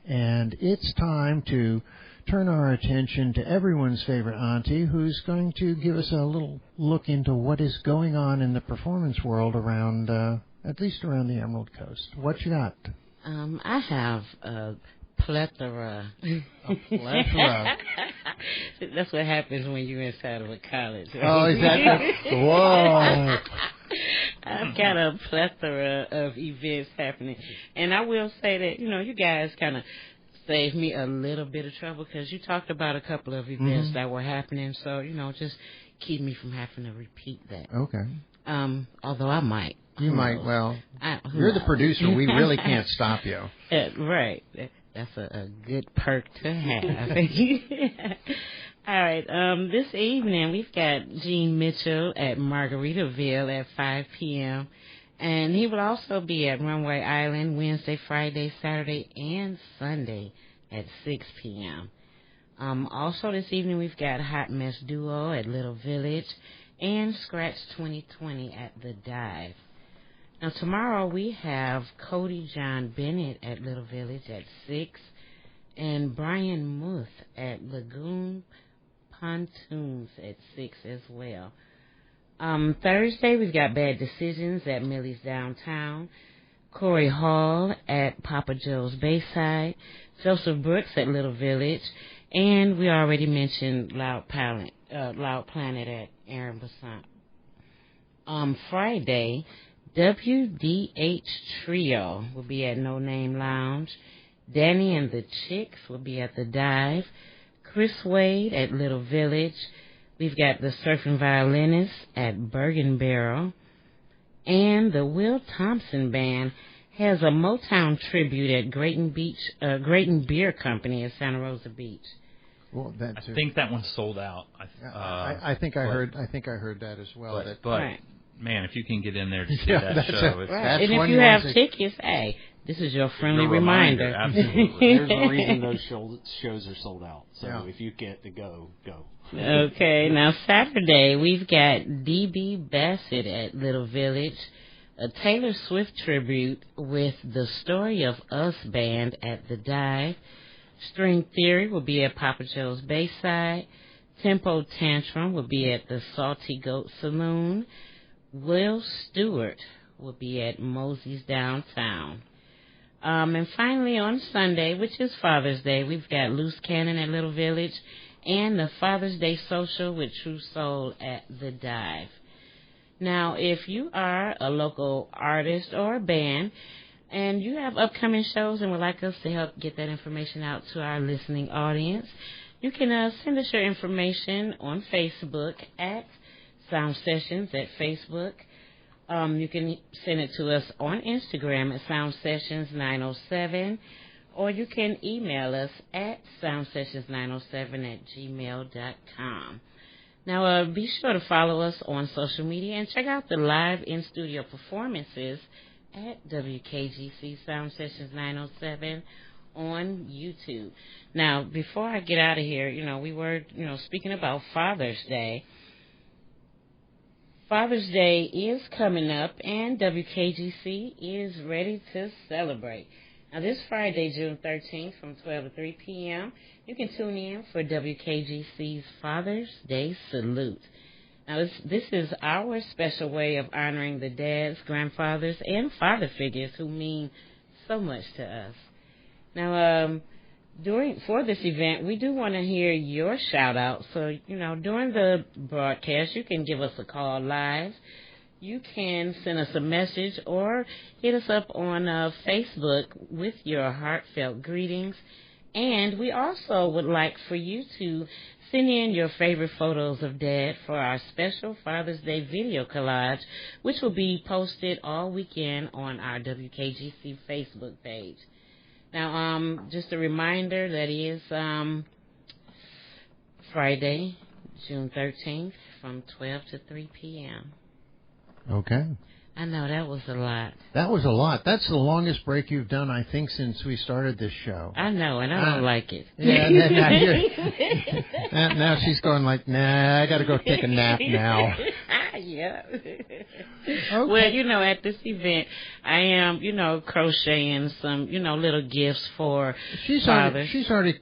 [SPEAKER 1] And it's time to turn our attention to everyone's favorite auntie, who's going to give us a little look into what is going on in the performance world around, at least around the Emerald Coast. What you got?
[SPEAKER 7] I have a plethora.
[SPEAKER 1] A plethora.
[SPEAKER 7] That's what happens when you're inside of a college. Right?
[SPEAKER 1] Oh, is that whoa.
[SPEAKER 7] I've got a plethora of events happening. And I will say that, you guys kind of saved me a little bit of trouble because you talked about a couple of events that were happening. So, just keep me from having to repeat that.
[SPEAKER 1] Okay.
[SPEAKER 7] Although I might.
[SPEAKER 1] You might. Well, you're the producer. We really can't stop you.
[SPEAKER 7] Right. That's a good perk to have. All right. This evening, we've got Gene Mitchell at Margaritaville at 5 p.m., and he will also be at Runway Island Wednesday, Friday, Saturday, and Sunday at 6 p.m. Also this evening, we've got Hot Mess Duo at Little Village and Scratch 2020 at The Dive. Now, tomorrow we have Cody John Bennett at Little Village at 6 and Brian Muth at Lagoon Pontoons at 6 as well. Thursday, we've got Bad Decisions at Millie's Downtown, Corey Hall at Papa Joe's Bayside, Joseph Brooks at Little Village, and we already mentioned Loud Planet at Aaron Besant. Friday, WDH Trio will be at No Name Lounge, Danny and the Chicks will be at The Dive, Chris Wade at Little Village. We've got the Surfing Violinists at Bergen Barrel. And the Will Thompson Band has a Motown tribute at Grayton Beer Company at Santa Rosa Beach.
[SPEAKER 1] Well,
[SPEAKER 4] I think that one's sold out.
[SPEAKER 1] I think I heard that as well.
[SPEAKER 4] But
[SPEAKER 7] right.
[SPEAKER 4] Man, if you can get in there to see that show,
[SPEAKER 7] and if you have tickets, hey, this is your friendly reminder.
[SPEAKER 4] Absolutely.
[SPEAKER 5] There's a reason those shows are sold out. So if you get to go.
[SPEAKER 7] Okay, now Saturday we've got D.B. Bassett at Little Village, a Taylor Swift tribute with the Story of Us Band at The Dive. String Theory will be at Papa Joe's Bayside. Tempo Tantrum will be at the Salty Goat Saloon. Will Stewart will be at Mosey's Downtown. And finally on Sunday, which is Father's Day, we've got Loose Cannon at Little Village and the Father's Day Social with True Soul at The Dive. Now, if you are a local artist or a band and you have upcoming shows and would like us to help get that information out to our listening audience, you can send us your information on Facebook at Sound Sessions at Facebook. You can send it to us on Instagram at Sound Sessions 907, or you can email us at soundsessions907@gmail.com. Now, be sure to follow us on social media and check out the live in-studio performances at WKGC Sound Sessions 907 on YouTube. Now, before I get out of here, we were, speaking about Father's Day. Father's Day is coming up, and WKGC is ready to celebrate. Now, this Friday, June 13th, from 12 to 3 p.m., you can tune in for WKGC's Father's Day Salute. Now, this is our special way of honoring the dads, grandfathers, and father figures who mean so much to us. Now, for this event, we do want to hear your shout-out. So, during the broadcast, you can give us a call live. You can send us a message or hit us up on Facebook with your heartfelt greetings.
[SPEAKER 12] And we also would like for you to send in your favorite photos of Dad for our special Father's Day video collage, which will be posted all weekend on our WKGC Facebook page. Now, just a reminder, that is Friday, June 13th, from 12 to 3 p.m.
[SPEAKER 1] Okay.
[SPEAKER 12] I know, that was a lot.
[SPEAKER 1] That was a lot. That's the longest break you've done, I think, since we started this show.
[SPEAKER 12] I know, and I don't like it.
[SPEAKER 1] Yeah, now she's going like, nah, I got to go take a nap now.
[SPEAKER 12] Yeah.
[SPEAKER 1] Okay.
[SPEAKER 12] Well, at this event, I am, crocheting some, little gifts for Father.
[SPEAKER 1] She's already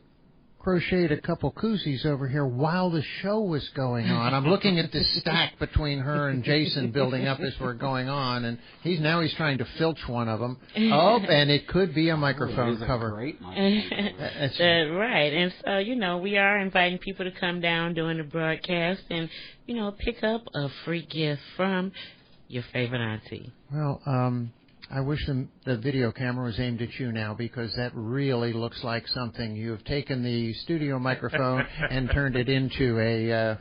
[SPEAKER 1] crocheted a couple koozies over here while the show was going on. I'm looking at this stack between her and Jason building up as we're going on, and he's trying to filch one of them. Oh, and it could be a microphone cover.
[SPEAKER 5] Great microphone cover.
[SPEAKER 12] Right, and so, we are inviting people to come down during the broadcast and, pick up a free gift from your favorite auntie.
[SPEAKER 1] Well, I wish the video camera was aimed at you now, because that really looks like something. You've taken the studio microphone and turned it into a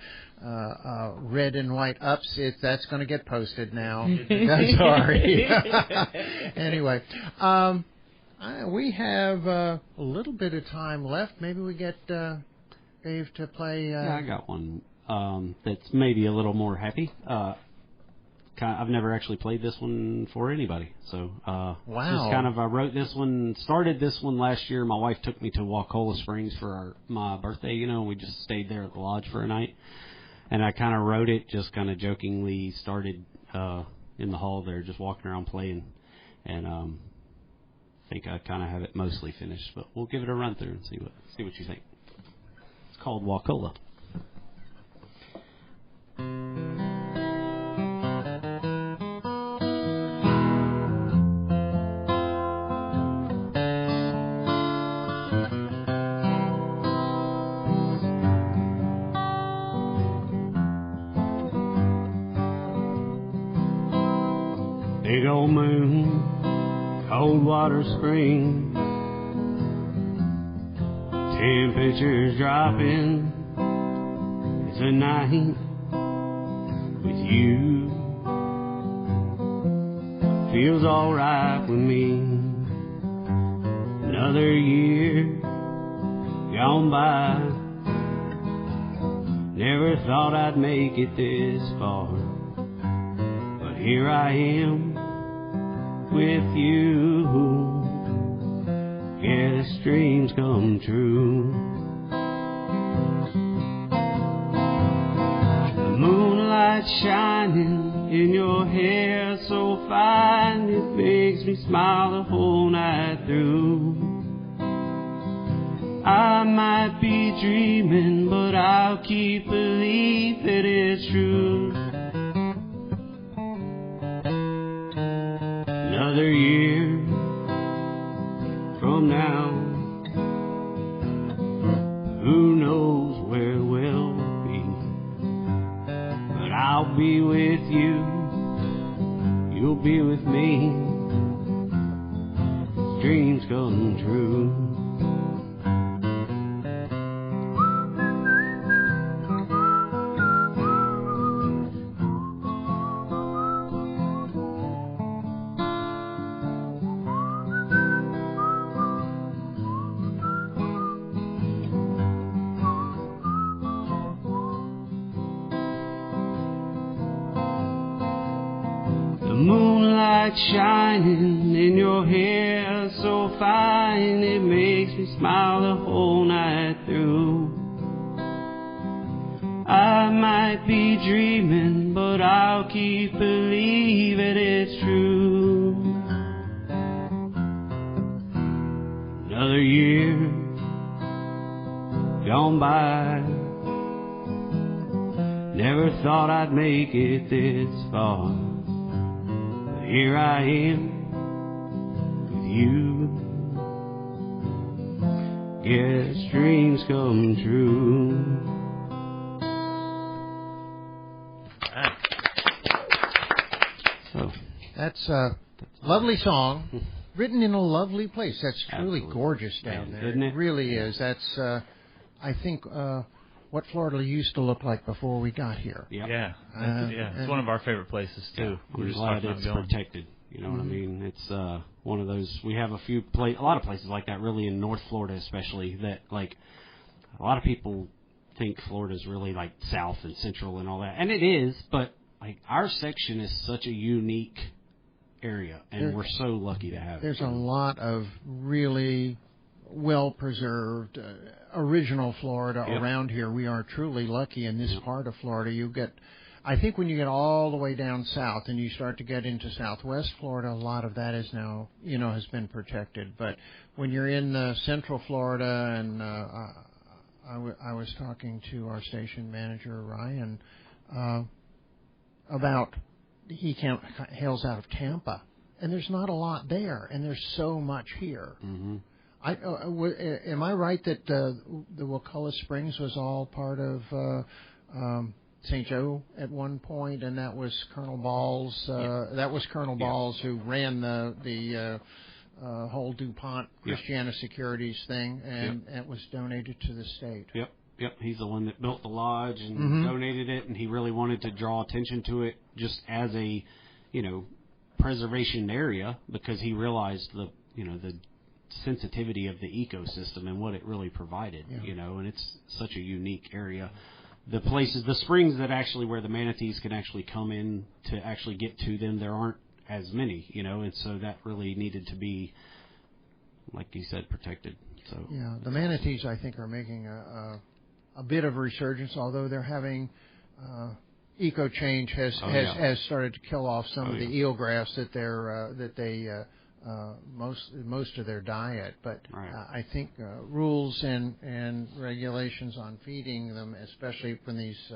[SPEAKER 1] red and white ups. That's going to get posted now. Sorry. Anyway, we have a little bit of time left. Maybe we get Dave to play.
[SPEAKER 5] Yeah, I got one that's maybe a little more happy. I've never actually played this one for anybody, so
[SPEAKER 1] wow.
[SPEAKER 5] Just kind of I wrote this one, started this one last year. My wife took me to Wakulla Springs for my birthday, and we just stayed there at the lodge for a night, and I kind of wrote it, just kind of jokingly started in the hall there, just walking around playing, and I think I kind of have it mostly finished, but we'll give it a run through and see what you think. It's called Wakulla. Big old moon, cold water spring, temperatures dropping. It's a night with you. Feels alright with me. Another year gone by. Never thought I'd make it this far, but here I am with you. Yeah, this dreams come true. The moonlight shining in your hair so fine, it makes me smile the whole night through. I might be dreaming, but I'll keep believing that it's true. Another year from now, who knows where we'll be, but I'll be with you, you'll be with me, dreams come true. Shining in your hair so fine, it makes me smile the whole night through. I might be dreaming, but I'll keep believing it's true. Another year gone by. Never thought I'd make it this far. Here I am with you. Yes, dreams come true.
[SPEAKER 1] So that's a lovely song. written in a lovely place. That's truly
[SPEAKER 5] Absolutely.
[SPEAKER 1] gorgeous down there.
[SPEAKER 5] Isn't it?
[SPEAKER 1] Really is. That's, I think, what Florida used to look like before we got here.
[SPEAKER 5] Yep.
[SPEAKER 4] Yeah, it's one of our favorite places too.
[SPEAKER 5] I'm glad it's protected. You know what I mean? It's one of those. We have a lot of places like that, really in North Florida, especially that like a lot of people think Florida's really like south and central and all that, and it is. But like our section is such a unique area, and we're so lucky to have it.
[SPEAKER 1] There's a lot of really well-preserved, original Florida around here. We are truly lucky in this part of Florida. You get, I think when you get all the way down south and you start to get into southwest Florida, a lot of that is now, has been protected. But when you're in central Florida, and I was talking to our station manager, Ryan, about he hails out of Tampa, and there's not a lot there, and there's so much here.
[SPEAKER 5] Mm-hmm.
[SPEAKER 1] Am I right that the Wakulla Springs was all part of St. Joe at one point, and that was Colonel Balls? That was Colonel Balls who ran the whole DuPont Christiana Securities thing, and it was donated to the state.
[SPEAKER 5] Yep, he's the one that built the lodge and donated it, and he really wanted to draw attention to it just as a, preservation area, because he realized the sensitivity of the ecosystem and what it really provided, and it's such a unique area. The springs that actually where the manatees can actually come in to actually get to them, there aren't as many, and so that really needed to be, like you said, protected. So
[SPEAKER 1] the manatees, I think, are making a bit of a resurgence, although they're having eco change has started to kill off some of the eelgrass that they most of their diet. But I think rules and regulations on feeding them, especially from these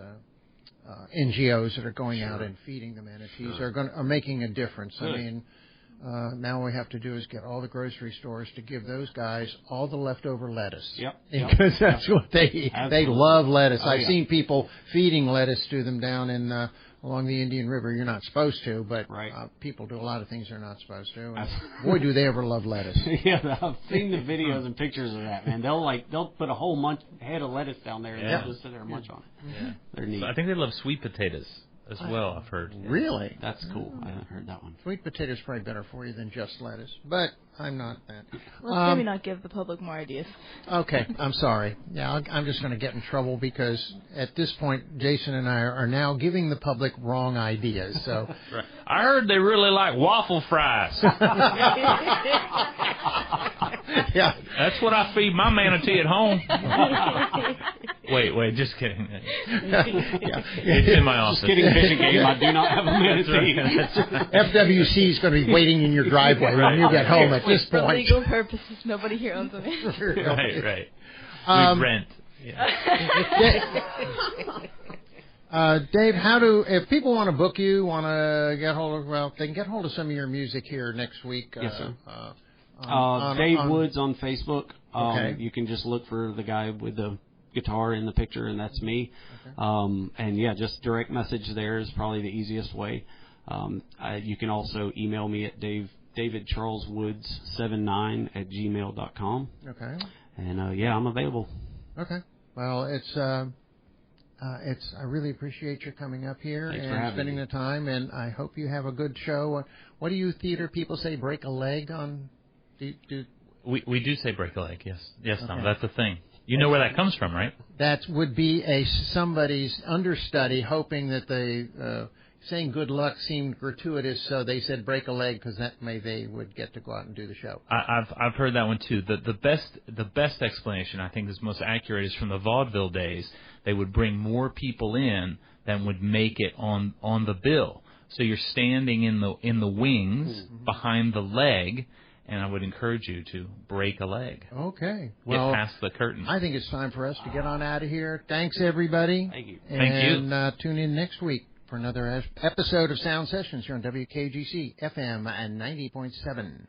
[SPEAKER 1] NGOs that are going out and feeding the manatees, are making a difference.
[SPEAKER 5] Good.
[SPEAKER 1] I mean, now all we have to do is get all the grocery stores to give those guys all the leftover lettuce. Because that's what they love lettuce. I've seen people feeding lettuce to them down in along the Indian River. You're not supposed to, but people do a lot of things they're not supposed to. And boy, do they ever love lettuce.
[SPEAKER 5] I've seen the videos and pictures of that, man. They'll put a whole head of lettuce down there and they'll just sit there and munch on it. They're neat.
[SPEAKER 4] So I think they love sweet potatoes as well, I've heard.
[SPEAKER 1] Really?
[SPEAKER 5] That's cool. I haven't heard that one.
[SPEAKER 1] Sweet potatoes probably better for you than just lettuce, but I'm not that.
[SPEAKER 3] Let's maybe not give the public more ideas.
[SPEAKER 1] Okay, I'm sorry. Yeah, I'm just going to get in trouble because at this point, Jason and I are now giving the public wrong ideas. So
[SPEAKER 4] right. I heard they really like waffle fries.
[SPEAKER 1] Yeah,
[SPEAKER 4] that's what I feed my manatee at home. Wait, just kidding. It's in my office.
[SPEAKER 5] Just kidding, fishing game. I do not have a manatee.
[SPEAKER 1] That's right. FWC is going to be waiting in your driveway when you get home at this point.
[SPEAKER 3] For legal purposes, nobody here owns a manatee.
[SPEAKER 4] Right. We rent.
[SPEAKER 1] Dave, if people want to book you, want to get hold of, they can get hold of some of your music here next week.
[SPEAKER 5] Yes, sir. Dave Woods on Facebook.
[SPEAKER 1] Okay.
[SPEAKER 5] You can just look for the guy with the guitar in the picture, and that's me. Okay. And just direct message there is probably the easiest way. You can also email me at davidcharleswoods79@gmail.com.
[SPEAKER 1] Okay.
[SPEAKER 5] And I'm available.
[SPEAKER 1] Okay. Well, I really appreciate your coming up here and spending the time, and I hope you have a good show. What do you theater people say? Break a leg on?
[SPEAKER 4] We do say break a leg. Yes, Tom. That's the thing. You know where that comes from, right?
[SPEAKER 1] That would be somebody's understudy hoping that saying good luck seemed gratuitous, so they said break a leg because that way they would get to go out and do the show.
[SPEAKER 4] I've heard that one too. The best explanation I think is most accurate is from the vaudeville days. They would bring more people in than would make it on the bill. So you're standing in the wings behind the leg. And I would encourage you to break a leg.
[SPEAKER 1] Okay.
[SPEAKER 4] Well, get past the curtain.
[SPEAKER 1] I think it's time for us to get on out of here. Thanks, everybody.
[SPEAKER 5] Thank you.
[SPEAKER 1] And tune in next week for another episode of Sound Sessions here on WKGC FM and 90.7.